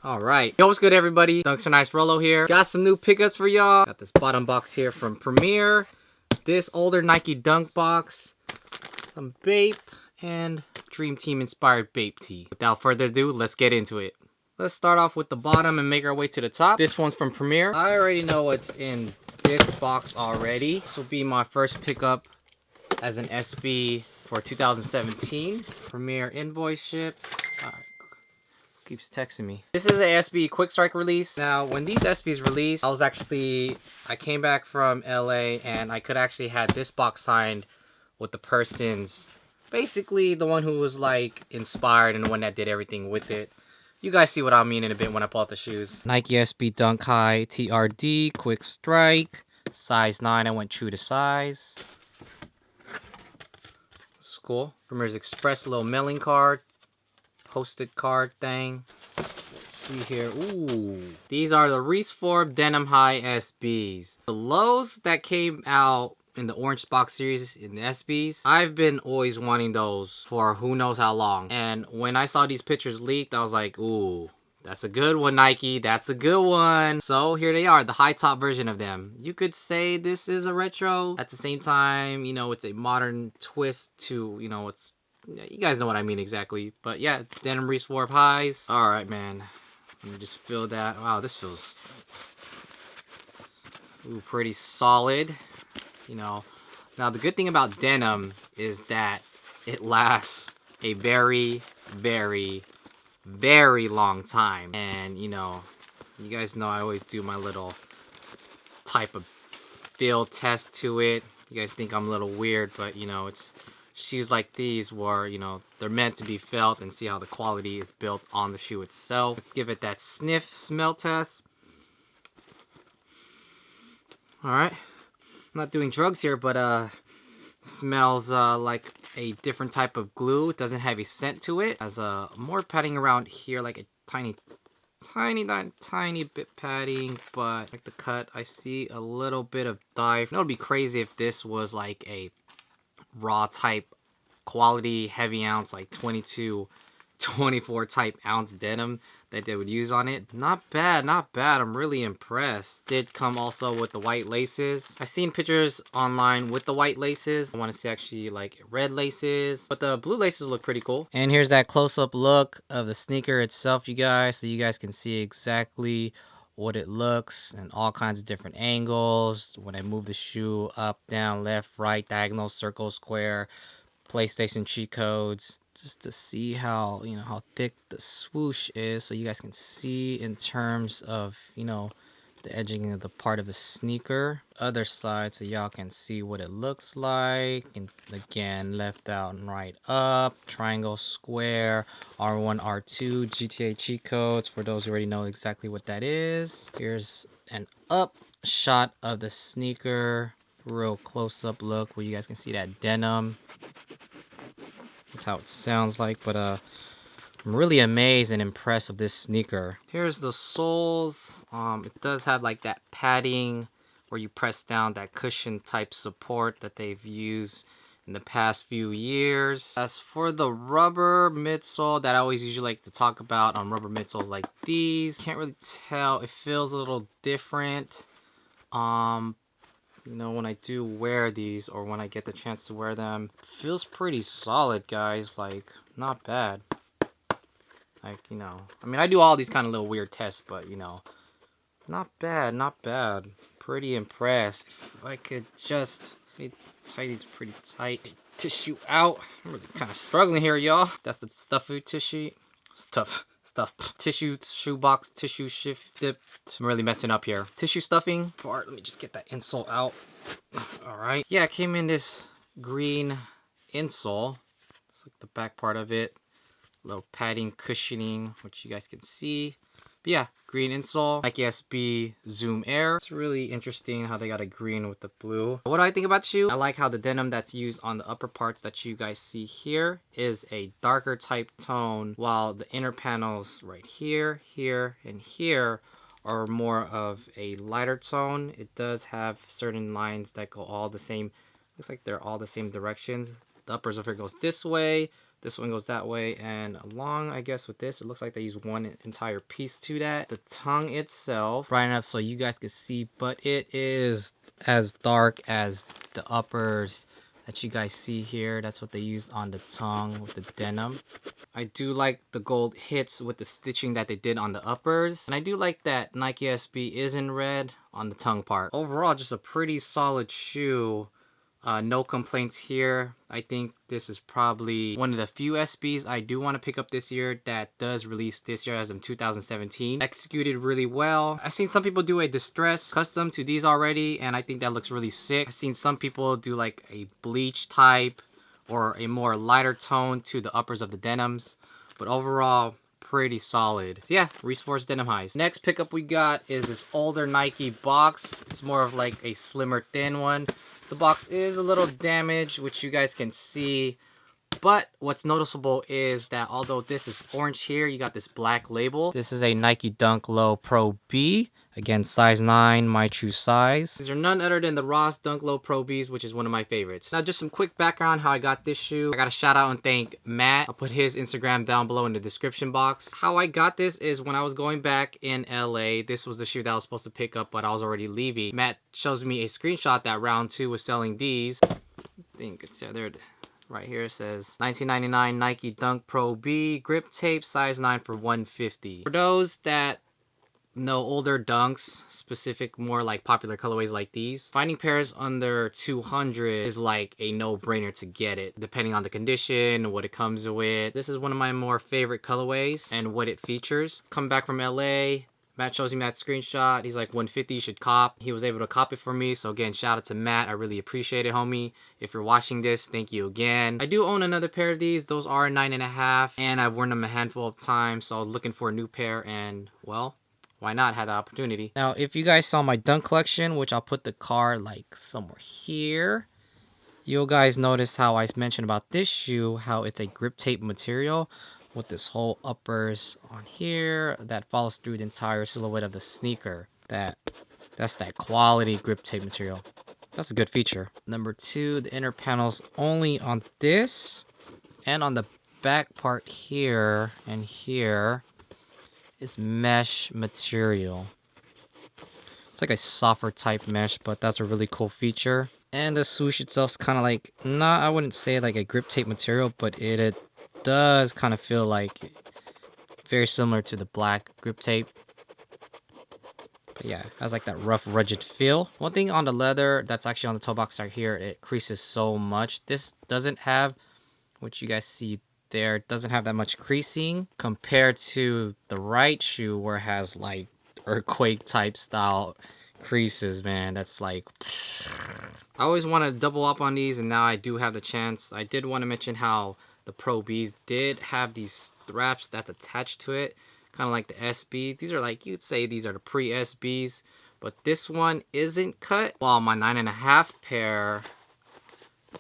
Alright, yo, what's good everybody? Dunksrnice Rollo here. Got some new pickups for y'all. Got this bottom box here from Premiere, this older Nike Dunk box, some Bape, and Dream Team inspired Bape tee. Without further ado, let's get into it. Let's start off with the bottom and make our way to the top. This one's from Premiere. I already know what's in this box already. This will be my first pickup as an SB for 2017. Premiere invoice ship. Alright. Keeps texting me. This is a SB quick strike release. Now, when these SBs released, I came back from LA and I could actually had this box signed with the person's, basically the one who was like inspired and the one that did everything with it. You guys see what I mean in a bit when I pull out the shoes. Nike SB Dunk High TRD quick strike, size 9. I went true to size. It's cool. Premiere's Express little mailing card. Posted card thing. Let's see here. Ooh, these are the Reese Forbes Denim High SBs. The lows that came out in the orange box series in the SBs, I've been always wanting those for who knows how long. And when I saw these pictures leaked, I was like, ooh, that's a good one, Nike. That's a good one. So here they are, the high top version of them. You could say this is a retro. At the same time, you know, it's a modern twist to, you know, you guys know what I mean exactly. But yeah, denim Reese Forbes highs. Alright, man. Let me just feel that. Wow, this feels pretty solid. You know. Now, the good thing about denim is that it lasts a very, very, very long time. And, you know, you guys know I always do my little type of feel test to it. You guys think I'm a little weird, but, you know, it's shoes like these were, you know, they're meant to be felt and see how the quality is built on the shoe itself. Let's give it that sniff smell test. Alright. I'm not doing drugs here, but smells like a different type of glue. It doesn't have a scent to it. It has more padding around here, like a tiny bit padding, but like the cut, I see a little bit of dye. You know, it'd be crazy if this was like a raw type quality heavy ounce, like 22 24 type ounce denim that they would use on it. Not bad, not bad. I'm really impressed. Did come also with the white laces. I've seen pictures online with the white laces. I want to see actually like red laces, but the blue laces look pretty cool. And here's that close-up look of the sneaker itself, you guys, so you guys can see exactly what it looks in all kinds of different angles. When I move the shoe up, down, left, right, diagonal, circle, square, PlayStation cheat codes, just to see how, you know, how thick the swoosh is, so you guys can see in terms of, you know, the edging of the part of the sneaker. Other side, so y'all can see what it looks like. And again, left out and right up, triangle, square, R1, R2, GTA cheat codes for those who already know exactly what that is. Here's an up shot of the sneaker, real close-up look where you guys can see that denim. That's how it sounds like, but I'm really amazed and impressed with this sneaker. Here's the soles. It does have like that padding where you press down, that cushion type support that they've used in the past few years. As for the rubber midsole that I always usually like to talk about on rubber midsoles like these, can't really tell. It feels a little different. You know, when I do wear these, or when I get the chance to wear them, it feels pretty solid, guys. Like, not bad. Like, you know, I mean, I do all these kind of little weird tests, but, you know, not bad, not bad. Pretty impressed. If I could just tie these pretty tight. Tissue out. I'm really kind of struggling here, y'all. That's the stuffy tissue. Stuff. Tissue, shoebox, tissue shift dip. I'm really messing up here. Tissue stuffing part. Let me just get that insole out. Alright. Yeah, it came in this green insole. It's like the back part of it. Little padding, cushioning, which you guys can see. But yeah, green insole. Nike SB Zoom Air. It's really interesting how they got a green with the blue. What do I think about the shoe? I like how the denim that's used on the upper parts that you guys see here is a darker type tone, while the inner panels right here, here, and here are more of a lighter tone. It does have certain lines that go all the same. Looks like they're all the same directions. The uppers over here goes this way. This one goes that way, and along, I guess, with this, it looks like they use one entire piece to that. The tongue itself, bright enough so you guys can see, but it is as dark as the uppers that you guys see here. That's what they used on the tongue with the denim. I do like the gold hits with the stitching that they did on the uppers. And I do like that Nike SB is in red on the tongue part. Overall, just a pretty solid shoe. No complaints here. I think this is probably one of the few SBs I do want to pick up this year that does release this year as of 2017. Executed really well. I've seen some people do a distress custom to these already, and I think that looks really sick. I've seen some people do like a bleach type or a more lighter tone to the uppers of the denims, but overall pretty solid. So yeah, Reese Forbes denim highs. Next pickup we got is this older Nike box. It's more of like a slimmer thin one. The box is a little damaged, which you guys can see, but what's noticeable is that although this is orange here, you got this black label. This is a Nike Dunk Low Pro B. Again, size 9, my true size. These are none other than the Ross Dunk Low Pro Bs, which is one of my favorites. Now, just some quick background how I got this shoe. I got to shout out and thank Matt. I'll put his Instagram down below in the description box. How I got this is when I was going back in LA, this was the shoe that I was supposed to pick up, but I was already leaving. Matt shows me a screenshot that Round 2 was selling these. I think it's there. Right here it says $19.99 Nike Dunk Pro B grip tape size 9 for $150. For those that know older dunks, specific more like popular colorways like these, finding pairs under 200 is like a no-brainer to get it, depending on the condition, what it comes with. This is one of my more favorite colorways and what it features. Coming back from LA, Matt shows me that screenshot. He's like, 150, you should cop. He was able to cop it for me. So again, shout out to Matt. I really appreciate it, homie. If you're watching this, thank you again. I do own another pair of these. Those are 9.5, and I've worn them a handful of times. So I was looking for a new pair, and well, why not have the opportunity? Now, if you guys saw my dunk collection, which I'll put the card like somewhere here, you guys noticed how I mentioned about this shoe, how it's a grip tape material with this whole uppers on here that follows through the entire silhouette of the sneaker. That's that quality grip tape material. That's a good feature. Number 2, the inner panels only on this, and on the back part here and here is mesh material. It's like a softer type mesh, but that's a really cool feature. And the swoosh itself is kind of like, I wouldn't say like a grip tape material, but it does kind of feel like very similar to the black grip tape. But yeah, it has like that rough, rugged feel. One thing on the leather that's actually on the toe box right here, it creases so much. This doesn't have, what you guys see there, it doesn't have that much creasing compared to the right shoe where it has like earthquake type style creases, man. That's like, I always want to double up on these, and now I do have the chance. I did want to mention how the Pro Bs did have these straps that's attached to it, kind of like the SBs. These are like, you'd say these are the pre-SBs, but this one isn't cut, while my 9.5 pair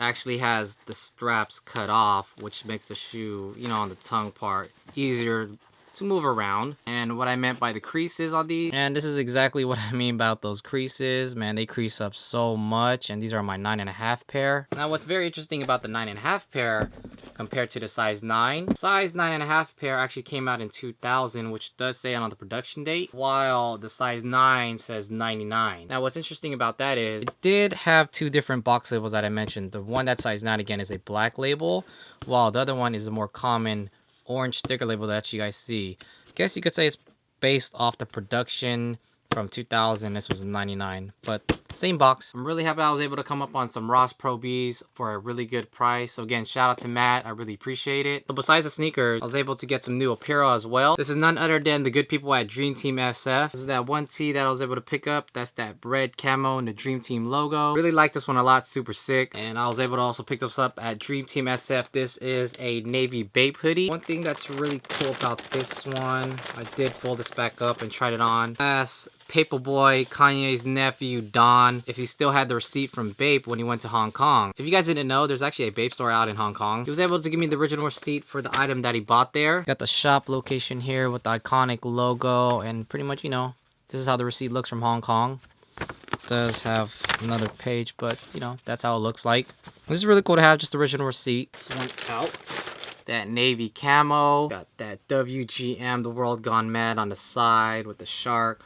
actually has the straps cut off, which makes the shoe, you know, on the tongue part easier to move around. And what I meant by the creases on these, and this is exactly what I mean about those creases, man, they crease up so much. And these are my 9.5 pair. Now what's very interesting about the 9.5 pair compared to the size 9, size 9.5 pair actually came out in 2000, which does say on the production date, while the size 9 says 99. Now what's interesting about that is it did have 2 different box labels that I mentioned. The one that size 9 again is a black label, while the other one is a more common orange sticker label that you guys see. I guess you could say it's based off the production from 2000. This was 99, but same box. I'm really happy I was able to come up on some Ross Pro Bs for a really good price. So again, shout out to Matt. I really appreciate it. So besides the sneakers, I was able to get some new apparel as well. This is none other than the good people at Dream Team SF. This is that one tee that I was able to pick up. That's that red camo and the Dream Team logo. Really like this one a lot. Super sick. And I was able to also pick this up at Dream Team SF. This is a navy Bape hoodie. One thing that's really cool about this one, I did fold this back up and tried it on. As Paperboy, Kanye's nephew, Don, if he still had the receipt from Bape when he went to Hong Kong. If you guys didn't know, there's actually a Bape store out in Hong Kong. He was able to give me the original receipt for the item that he bought there. Got the shop location here with the iconic logo, and pretty much, you know, this is how the receipt looks from Hong Kong. It does have another page, but, you know, that's how it looks like. This is really cool to have just the original receipt. This one out. that navy camo. Got that WGM, the World Gone Mad on the side with the shark.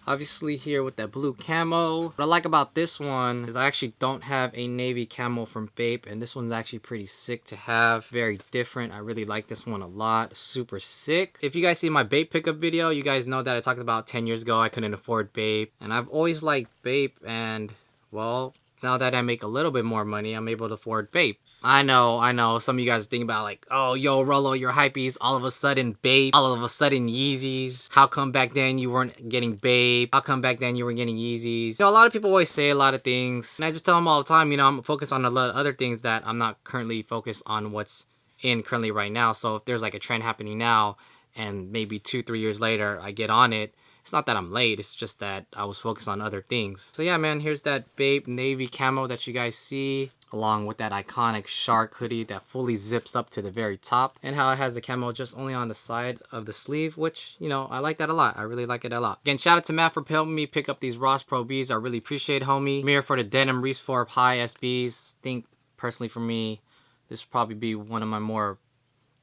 Obviously here with that blue camo. What I like about this one is I actually don't have a navy camo from Bape, and this one's actually pretty sick to have. Very different. I really like this one a lot. Super sick. If you guys see my Bape pickup video, you guys know that I talked about 10 years ago I couldn't afford Bape, and I've always liked Bape, and well, now that I make a little bit more money, I'm able to afford Bape. I know, some of you guys think about like, oh, yo, Rolo, you're hypebeast, all of a sudden Bape, all of a sudden Yeezys. How come back then you weren't getting Bape? How come back then you were getting Yeezys? You know, a lot of people always say a lot of things, and I just tell them all the time, you know, I'm focused on a lot of other things that I'm not currently focused on what's in currently right now. So if there's like a trend happening now, and maybe 2-3 years later I get on it, it's not that I'm late, it's just that I was focused on other things. So yeah, man, here's that Bape navy camo that you guys see, along with that iconic shark hoodie that fully zips up to the very top, and how it has the camo just only on the side of the sleeve, which, you know, I like that a lot. I really like it a lot. Again, shout out to Matt for helping me pick up these Ross Pro Bs. I really appreciate it, homie. Premiere for the denim Reese Forbes high SBs. I think, personally for me, this will probably be one of my more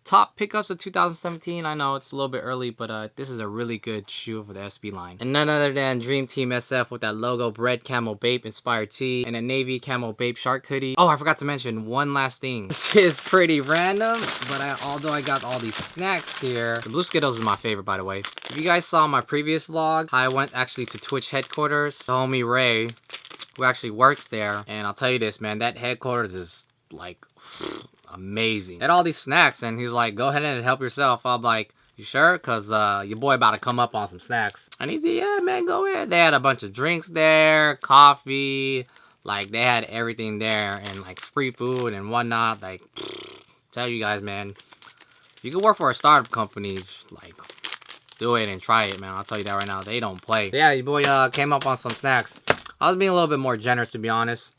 top pickups of 2017. I know it's a little bit early, but this is a really good shoe for the SB line. And none other than Dream Team SF with that logo red camo Bape inspired tee and a navy camo Bape shark hoodie. Oh, I forgot to mention one last thing. This is pretty random, but although I got all these snacks here, the blue Skittles is my favorite, by the way. If you guys saw my previous vlog, I went actually to Twitch headquarters. The homie Ray, who actually works there, and I'll tell you this, man, that headquarters is like amazing. Had all these snacks, and he's like, go ahead and help yourself. I'm like, you sure? Cause your boy about to come up on some snacks. And he said, yeah, man, go ahead. They had a bunch of drinks there, coffee, like they had everything there, and like free food and whatnot. Like, tell you guys, man, you can work for a startup company, like, do it and try it, man. I'll tell you that right now. They don't play. Yeah, your boy came up on some snacks. I was being a little bit more generous, to be honest.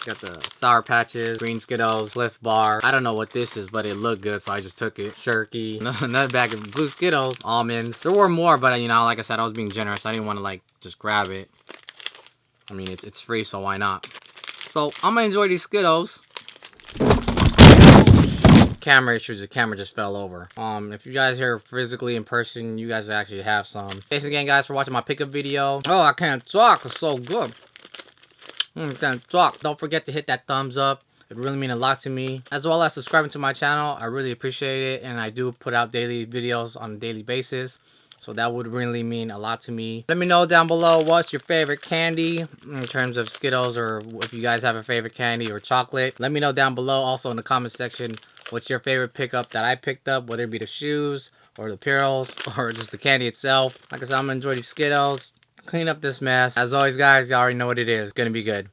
Got the Sour Patches, green Skittles, Cliff Bar. I don't know what this is, but it looked good, so I just took it. Shirky, another bag of blue Skittles, almonds. There were more, but you know, like I said, I was being generous. I didn't want to like just grab it. I mean, it's free, so why not? So I'm gonna enjoy these Skittles. Camera issues, the camera just fell over. If you guys here physically in person, you guys actually have some. Thanks again, guys, for watching my pickup video. Oh, I can't talk, it's so good. Don't forget to hit that thumbs up. It really means a lot to me, as well as subscribing to my channel. I really appreciate it, and I do put out daily videos on a daily basis, so that would really mean a lot to me. Let me know down below what's your favorite candy in terms of Skittles, or if you guys have a favorite candy or chocolate. Let me know down below also in the comment section what's your favorite pickup that I picked up, whether it be the shoes or the apparels or just the candy itself. Like I said, I'm gonna enjoy these Skittles, clean up this mess. As always, guys, you already know what it is. It's gonna be good.